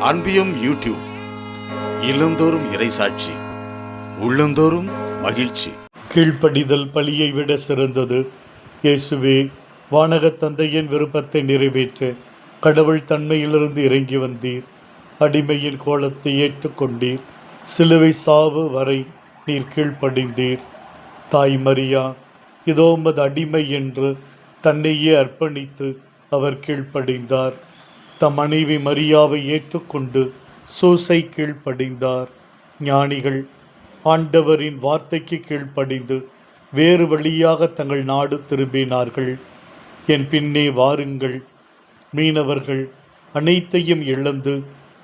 அன்பியும் YouTube இல்லந்தோறும் இறைசாட்சி, உள்ளந்தோறும் மகிழ்ச்சி. கீழ்ப்படிதல் பலியை விட சிறந்தது. இயேசுவே, வானகத் தந்தையின் விருப்பத்தை நிறைவேற்ற கடவுள் தன்மையிலிருந்து இறங்கி வந்தீர். அடிமையின் கோலத்தை ஏற்றுக்கொண்டீர். சிலுவை சாவு வரை நீர் கீழ்ப்படிந்தீர். தாய் மரியா, இதோ உமது அடிமை என்று தன்னையே அர்ப்பணித்து அவர் கீழ்ப்படிந்தார். தம் மனைவி மரியாவை ஏற்றுக்கொண்டு சூசை கீழ்ப்படிந்தார். ஞானிகள் ஆண்டவரின் வார்த்தைக்கு கீழ்ப்படிந்து வேறு வழியாக தங்கள் நாடு திரும்பினார்கள். என் பின்னே வாருங்கள். மீனவர்கள் அனைத்தையும் இழந்து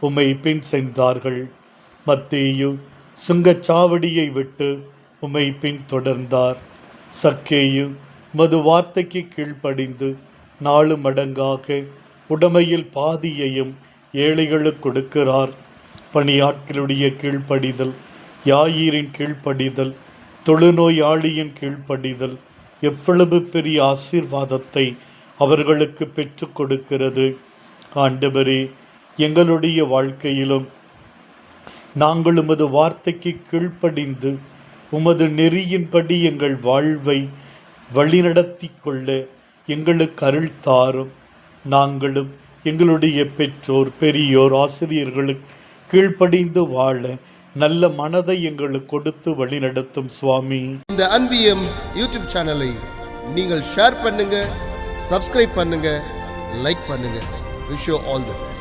உம்மை பின் சென்றார்கள். மத்தேயு சுங்கச்சாவடியை விட்டு உம்மை பின் தொடர்ந்தார். சக்கேயு மது வார்த்தைக்கு கீழ்ப்படிந்து 4 மடங்காக உடைமையில் பாதியையும் ஏழைகளுக்கு கொடுக்கிறார். பணியாட்களுடைய கீழ்ப்படிதல், யாயிரின் கீழ்ப்படிதல், தொழுநோயாளியின் கீழ்ப்படிதல் எவ்வளவு பெரிய ஆசீர்வாதத்தை அவர்களுக்கு பெற்று கொடுக்கிறது. ஆண்டவரே, எங்களுடைய வாழ்க்கையிலும் நாங்கள் உமது வார்த்தைக்கு கீழ்ப்படிந்து உமது நெறியின்படி எங்கள் வாழ்வை வழிநடத்தி கொள்ள எங்களுக்கு அருள் தாரும். நாங்களும் எங்களுடைய பெற்றோர், பெரியோர், ஆசிரியர்களுக்கு கீழ்ப்படிந்து வாழ நல்ல மனதை எங்களுக்கு கொடுத்து வழிநடத்தும் சுவாமி. இந்த அன்பியம் யூடியூப் சேனலை நீங்கள் ஷேர் பண்ணுங்க, சப்ஸ்கிரைப் பண்ணுங்க, லைக் பண்ணுங்க. Wish you all the best.